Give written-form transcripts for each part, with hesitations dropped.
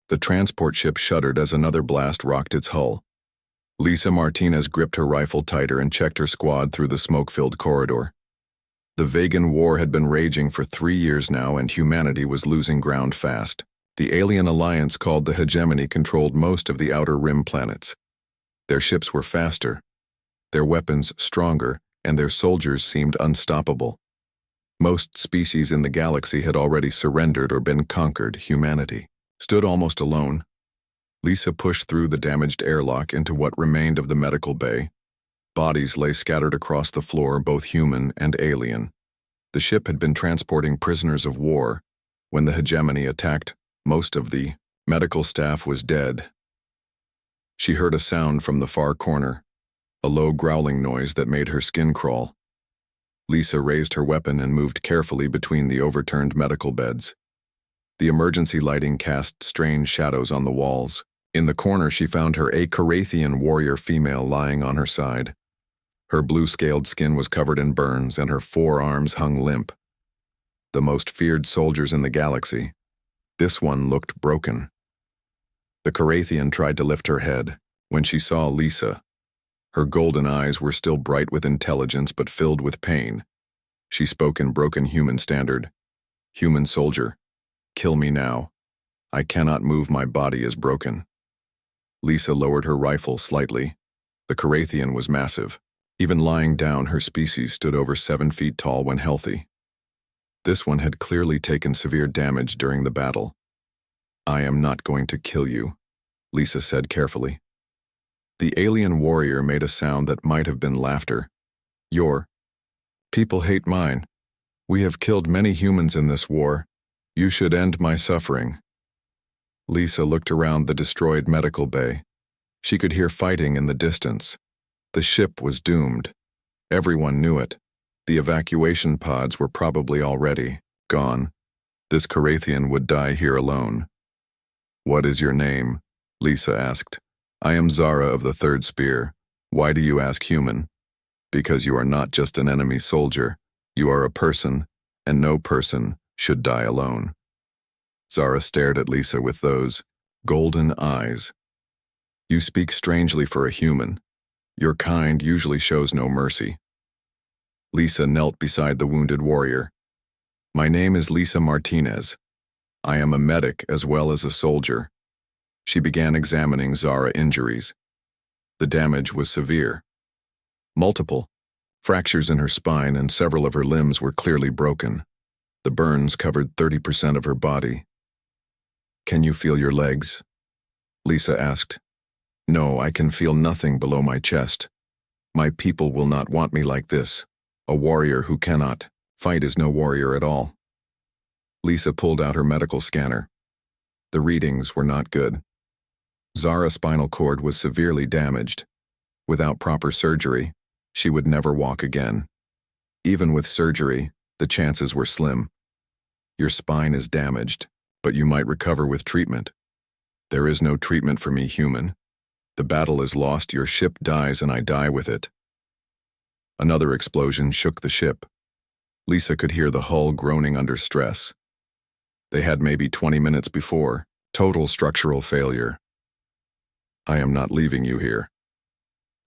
The transport ship shuddered as another blast rocked its hull. Lisa Martinez gripped her rifle tighter and checked her squad through the smoke-filled corridor. The Vegan War had been raging for 3 years now, and humanity was losing ground fast. The alien alliance called the Hegemony controlled most of the outer rim planets. Their ships were faster, their weapons stronger, and their soldiers seemed unstoppable. Most species in the galaxy had already surrendered or been conquered. Humanity stood almost alone. Lisa pushed through the damaged airlock into what remained of the medical bay. Bodies lay scattered across the floor, both human and alien. The ship had been transporting prisoners of war. When the Hegemony attacked, most of the medical staff was dead. She heard a sound from the far corner, a low growling noise that made her skin crawl. Lisa raised her weapon and moved carefully between the overturned medical beds. The emergency lighting cast strange shadows on the walls. In the corner, she found her Carathian warrior female lying on her side. Her blue-scaled skin was covered in burns, and her forearms hung limp. The most feared soldiers in the galaxy. This one looked broken. The Carathian tried to lift her head. When she saw Lisa, her golden eyes were still bright with intelligence but filled with pain. She spoke in broken human standard. "Human soldier, kill me now. I cannot move, my body is broken." Lisa lowered her rifle slightly. The Carathian was massive. Even lying down, her species stood over 7 feet tall when healthy. This one had clearly taken severe damage during the battle. "I am not going to kill you," Lisa said carefully. The alien warrior made a sound that might have been laughter. "Your people hate mine. We have killed many humans in this war. You should end my suffering." Lisa looked around the destroyed medical bay. She could hear fighting in the distance. The ship was doomed. Everyone knew it. The evacuation pods were probably already gone. This Carathian would die here alone. "What is your name?" Lisa asked. "I am Zara of the Third Spear. Why do you ask human?" "Because you are not just an enemy soldier. You are a person, and no person should die alone." Zara stared at Lisa with those golden eyes. "You speak strangely for a human. Your kind usually shows no mercy." Lisa knelt beside the wounded warrior. "My name is Lisa Martinez. I am a medic as well as a soldier." She began examining Zara's injuries. The damage was severe. Multiple fractures in her spine, and several of her limbs were clearly broken. The burns covered 30% of her body. "Can you feel your legs?" Lisa asked. "No, I can feel nothing below my chest. My people will not want me like this. A warrior who cannot fight is no warrior at all." Lisa pulled out her medical scanner. The readings were not good. Zara's spinal cord was severely damaged. Without proper surgery, she would never walk again. Even with surgery, the chances were slim. "Your spine is damaged, but you might recover with treatment." "There is no treatment for me, human. The battle is lost, your ship dies, and I die with it." Another explosion shook the ship. Lisa could hear the hull groaning under stress. They had maybe 20 minutes before. Total structural failure. "I am not leaving you here."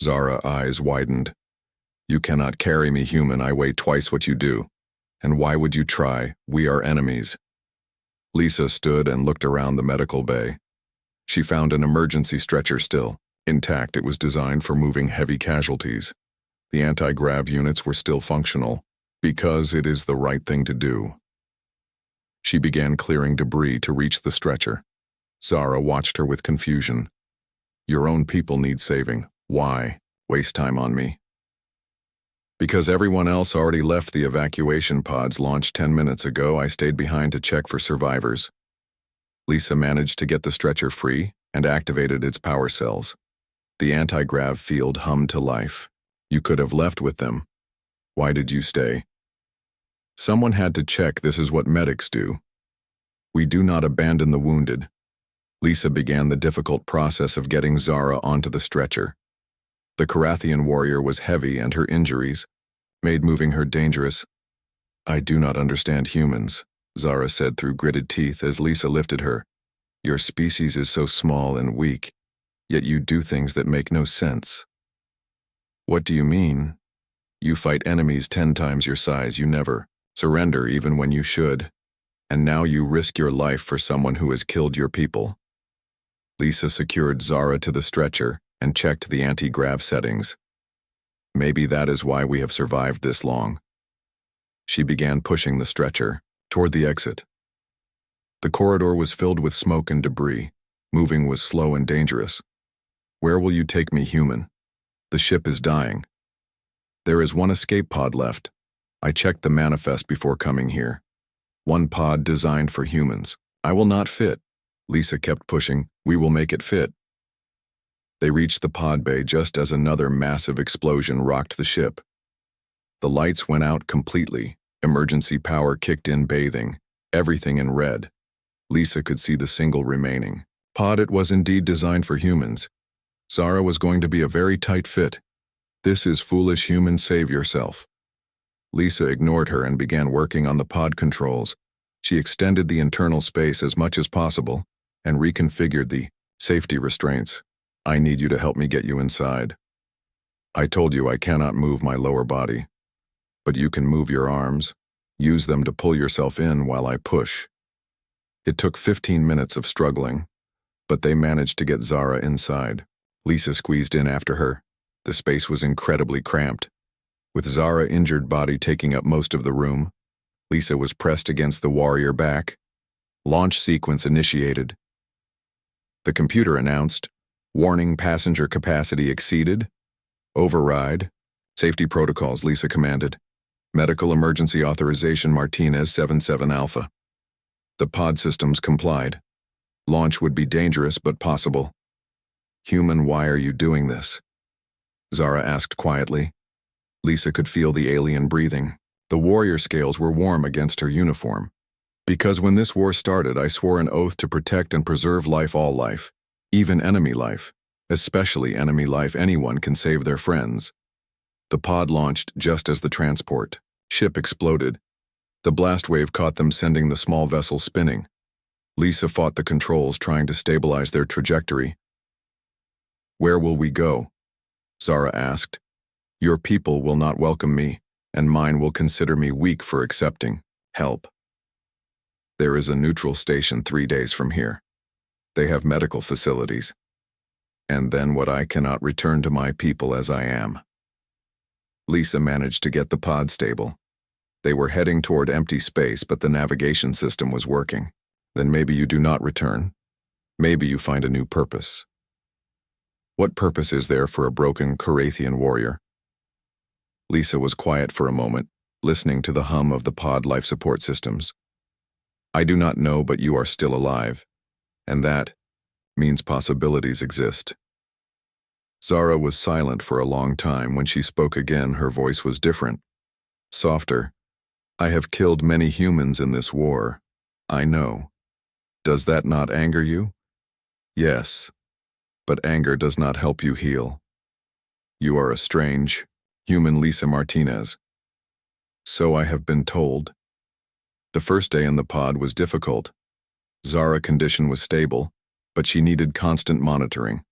Zara's eyes widened. "You cannot carry me, human. I weigh twice what you do. And why would you try? We are enemies." Lisa stood and looked around the medical bay. She found an emergency stretcher still intact. It was designed for moving heavy casualties. The anti-grav units were still functional, because it is the right thing to do. She began clearing debris to reach the stretcher. Zara watched her with confusion. "Your own people need saving. Why waste time on me?" "Because everyone else already left. The evacuation pods launched 10 minutes ago. I stayed behind to check for survivors." Lisa managed to get the stretcher free and activated its power cells. The anti-grav field hummed to life. "You could have left with them. Why did you stay?" "Someone had to check. This is what medics do. We do not abandon the wounded." Lisa began the difficult process of getting Zara onto the stretcher. The Carathian warrior was heavy, and her injuries made moving her dangerous. "I do not understand humans," Zara said through gritted teeth as Lisa lifted her. Your species is so small and weak, yet you do things that make no sense. What do you mean? You fight enemies 10 times your size, you never surrender even when you should, and now you risk your life for someone who has killed your people. Lisa secured Zara to the stretcher and checked the anti-grav settings. Maybe that is why we have survived this long. She began pushing the stretcher toward the exit. The corridor was filled with smoke and debris. Moving was slow and dangerous. Where will you take me, human? The ship is dying. There is one escape pod left. I checked the manifest before coming here. One pod designed for humans. I will not fit. Lisa kept pushing. We will make it fit. They reached the pod bay just as another massive explosion rocked the ship. The lights went out completely. Emergency power kicked in, bathing everything in red. Lisa could see the single remaining pod. It was indeed designed for humans. Zara was going to be a very tight fit. This is foolish, human, save yourself. Lisa ignored her and began working on the pod controls. She extended the internal space as much as possible and reconfigured the safety restraints. I need you to help me get you inside. I told you I cannot move my lower body, but you can move your arms. Use them to pull yourself in while I push. It took 15 minutes of struggling, but they managed to get Zara inside. Lisa squeezed in after her. The space was incredibly cramped. With Zara's injured body taking up most of the room, Lisa was pressed against the warrior back. Launch sequence initiated. The computer announced, "Warning, passenger capacity exceeded. Override. Safety protocols," Lisa commanded. "Medical emergency authorization Martinez 77 Alpha." The pod systems complied. Launch would be dangerous but possible. "Human, why are you doing this?" Zara asked quietly. Lisa could feel the alien breathing. The warrior scales were warm against her uniform. "Because when this war started, I swore an oath to protect and preserve life, all life, even enemy life, especially enemy life. Anyone can save their friends." The pod launched just as the transport ship exploded. The blast wave caught them, sending the small vessel spinning. Lisa fought the controls, trying to stabilize their trajectory. "Where will we go?" Zara asked. "Your people will not welcome me, and mine will consider me weak for accepting help. There is a neutral station 3 days from here. They have medical facilities. And then what? I cannot return to my people as I am." Lisa managed to get the pod stable. They were heading toward empty space, but the navigation system was working. "Then maybe you do not return. Maybe you find a new purpose." "What purpose is there for a broken Carathian warrior?" Lisa was quiet for a moment, listening to the hum of the pod life support systems. "I do not know, but you are still alive, and that means possibilities exist." Zara was silent for a long time. When she spoke again, her voice was different, softer. "I have killed many humans in this war. I know. Does that not anger you?" "Yes, but anger does not help you heal. You are a strange, human Lisa Martinez." "So I have been told." The first day in the pod was difficult. Zara's condition was stable, but she needed constant monitoring.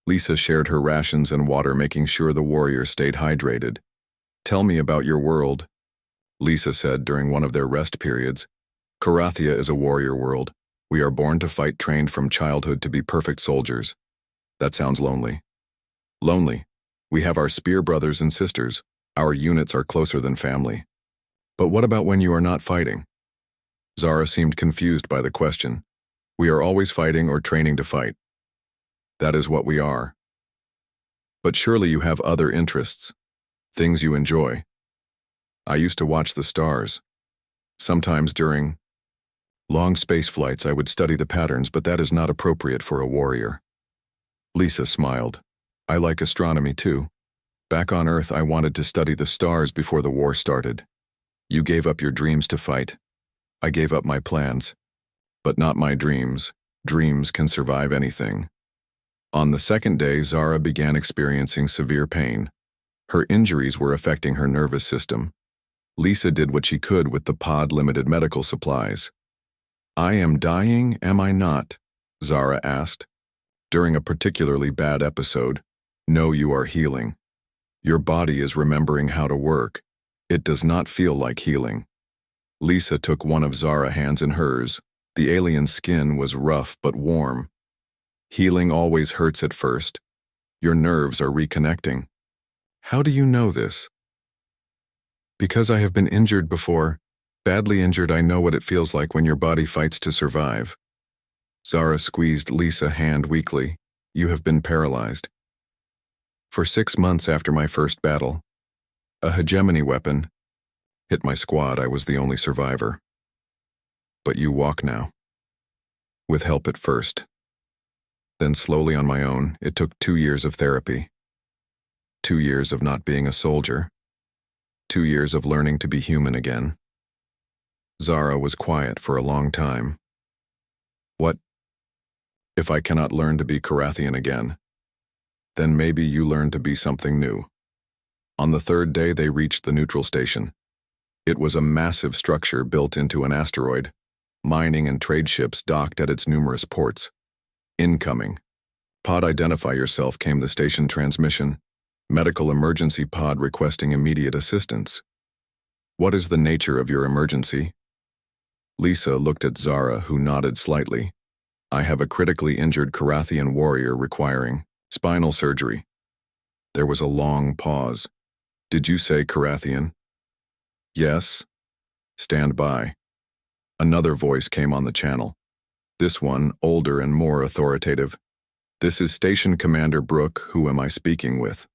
Lisa shared her rations and water, making sure the warrior stayed hydrated. "Tell me about your world," Lisa said during one of their rest periods. "Carathia is a warrior world. We are born to fight, trained from childhood to be perfect soldiers." "That sounds lonely." "Lonely. We have our spear brothers and sisters. Our units are closer than family." "But what about when you are not fighting?" Zara seemed confused by the question. "We are always fighting or training to fight." "That is what we are." "But surely you have other interests, things you enjoy." "I used to watch the stars. Sometimes during long space flights I would study the patterns, but that is not appropriate for a warrior." Lisa smiled. "I like astronomy too. Back on Earth I wanted to study the stars before the war started. You gave up your dreams to fight. I gave up my plans. But not my dreams. Dreams can survive anything." On the second day, Zara began experiencing severe pain. Her injuries were affecting her nervous system. Lisa did what she could with the pod limited medical supplies. "I am dying, am I not?" Zara asked. During a particularly bad episode, know you are healing. Your body is remembering how to work. It does not feel like healing. Lisa took one of Zara's hands in hers. The alien skin was rough but warm. Healing always hurts at first. Your nerves are reconnecting. How do you know this? Because I have been injured before. Badly injured, I know what it feels like when your body fights to survive. Zara squeezed Lisa's hand weakly. You have been paralyzed. For 6 months after my first battle, a hegemony weapon hit my squad. I was the only survivor. But you walk now. With help at first. Then slowly on my own. It took 2 years of therapy. 2 years of not being a soldier. 2 years of learning to be human again. Zara was quiet for a long time. What if I cannot learn to be Carathian again? Then maybe you learn to be something new. On the 3rd day they reached the neutral station. It was a massive structure built into an asteroid. Mining and trade ships docked at its numerous ports. Incoming. Pod identify yourself came the station transmission. Medical emergency pod requesting immediate assistance. What is the nature of your emergency? Lisa looked at Zara, who nodded slightly. I have a critically injured Carathian warrior requiring spinal surgery. There was a long pause. Did you say Carathian? Yes. Stand by. Another voice came on the channel. This one, older and more authoritative. This is Station Commander Brooke. Who am I speaking with?